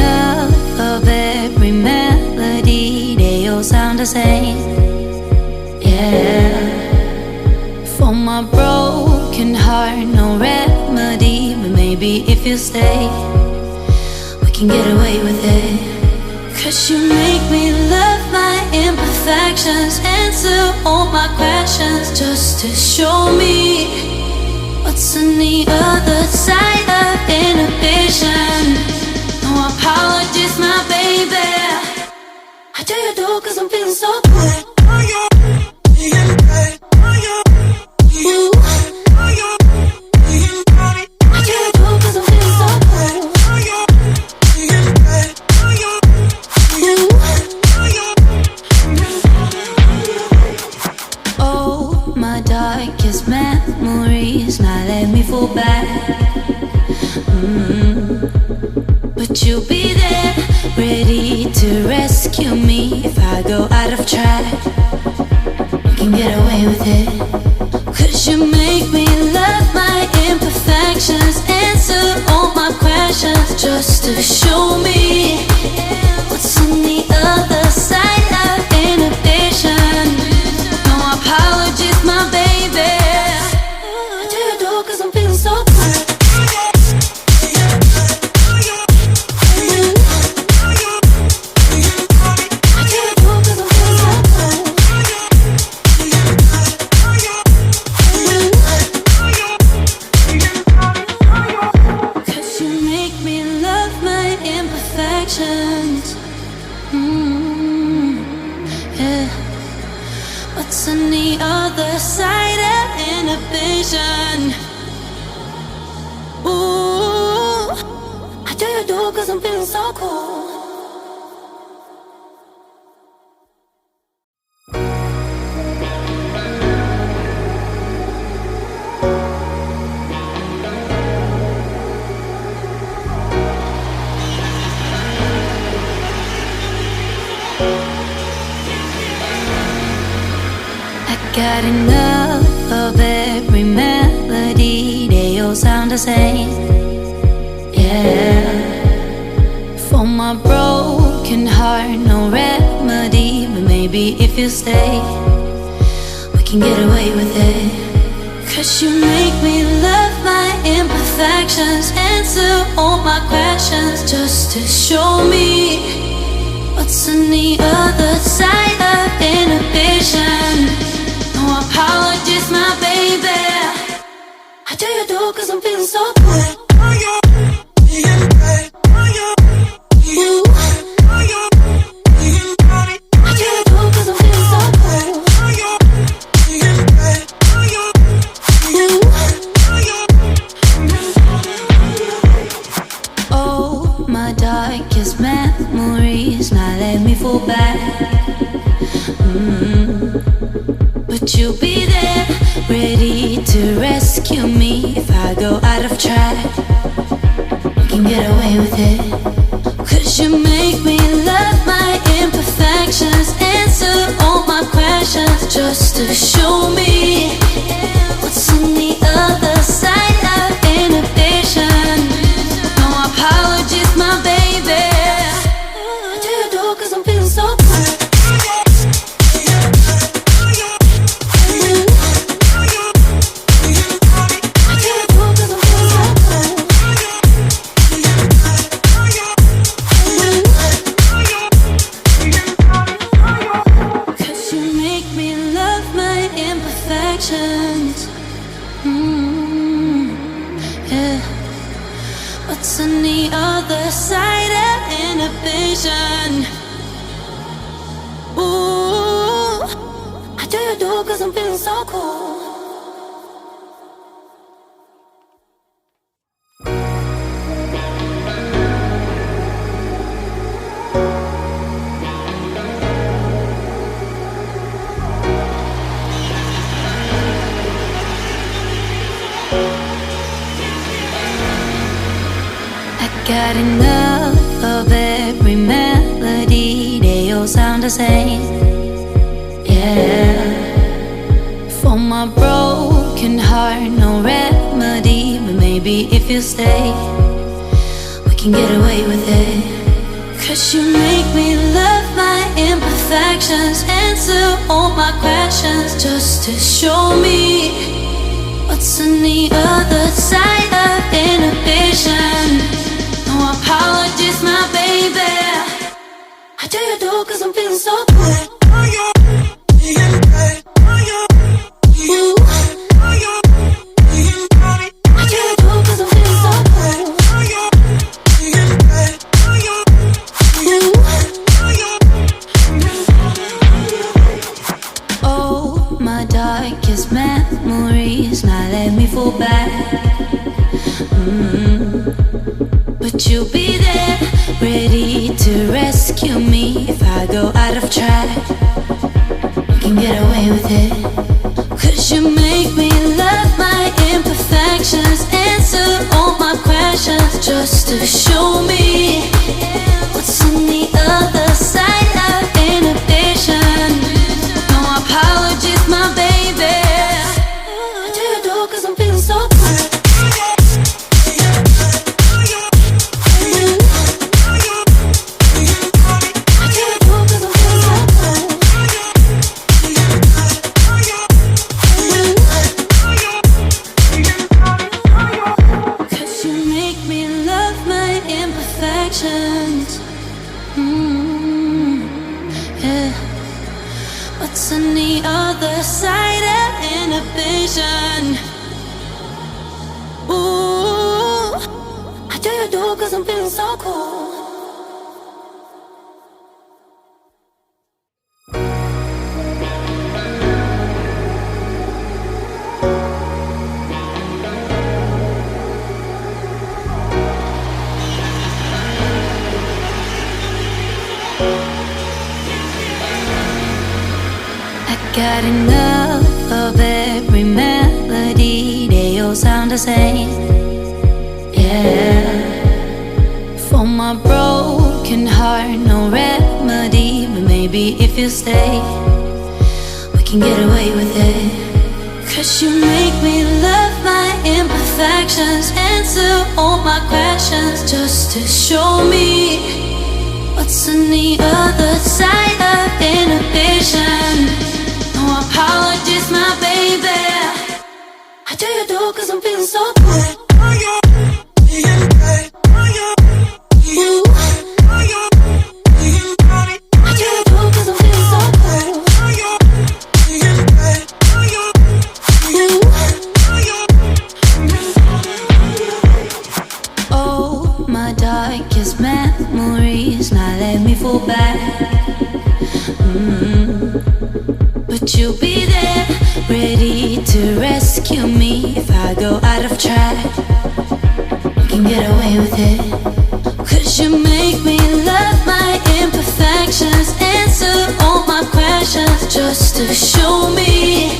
enough of every melody. They all sound the same. Yeah. For my broken heart, no remedy. But maybe if you stay, we can get away with it. 'Cause you make me love my imperfections, answer all my questions, just to show me what's on the other side of inhibition. No apologies, my baby. I do you do 'cause I'm feeling so good. Memories now let me fall back. But you'll be there, ready to rescue me if I go out of track. You can get away with it. 'Cause you make me love my imperfections, answer all my questions, just to show me what's on the other side of inhibition. No apologies, my baby. Yeah. What's on the other side of inhibition? Ooh, I do you do 'cause I'm feeling so cool. Got enough of every melody. They all sound the same. Yeah. For my broken heart, no remedy. But maybe if you stay, we can get away with it. 'Cause you make me love my imperfections, answer all my questions, just to show me what's on the other side of inhibition. No apologies, my baby. I do you do 'cause I'm feeling so good. Memories now let me fall back. But you'll be there, ready to rescue me if I go out of track. You can get away with it. 'Cause you make me love my imperfections, answer all my questions, just to show me what's on the other side of inhibition. No apologies, my baby. I do you do 'cause I'm feeling so good. Yeah. What's on the other side of inhibition? Ooh, I do you do 'cause I'm feeling so cool. Got enough of every melody. They all sound the same. Yeah. For my broken heart, no remedy. But maybe if you stay, we can get away with it. just to show me what's on the other side of inhibition. No apologies, my baby. I do you do cause I'm feeling so good. Ooh. Darkest memories now let me fall back. But you'll be there, ready to rescue me if I go out of track. You can get away with it, cause you make me love my imperfections, answer all my questions, just to show me what's on the other side of inhibition. No apologies, my baby. I do you do cause I'm feeling so good. I do you do cause I'm feeling so good. Cause you make me love my imperfections. Yeah. What's on the other side of inhibition? Ooh, I do you do cause I'm feeling so cool. Got enough of every melody, they all sound the same. Yeah. For my broken heart, no remedy, but maybe if you stay, we can get away with it. Cause you make me love my imperfections, answer all my questions, just to show me what's on the other side of inhibition. No apologies, my baby. I do you do cause I'm feeling so good. Ooh. I do you do cause I'm feeling so good. Ooh. Oh, my darkest memories now let me fall back. But you'll be there, ready to rescue me if I go out of track. You can get away with it, cause you make me love my imperfections, answer all my questions, just to show me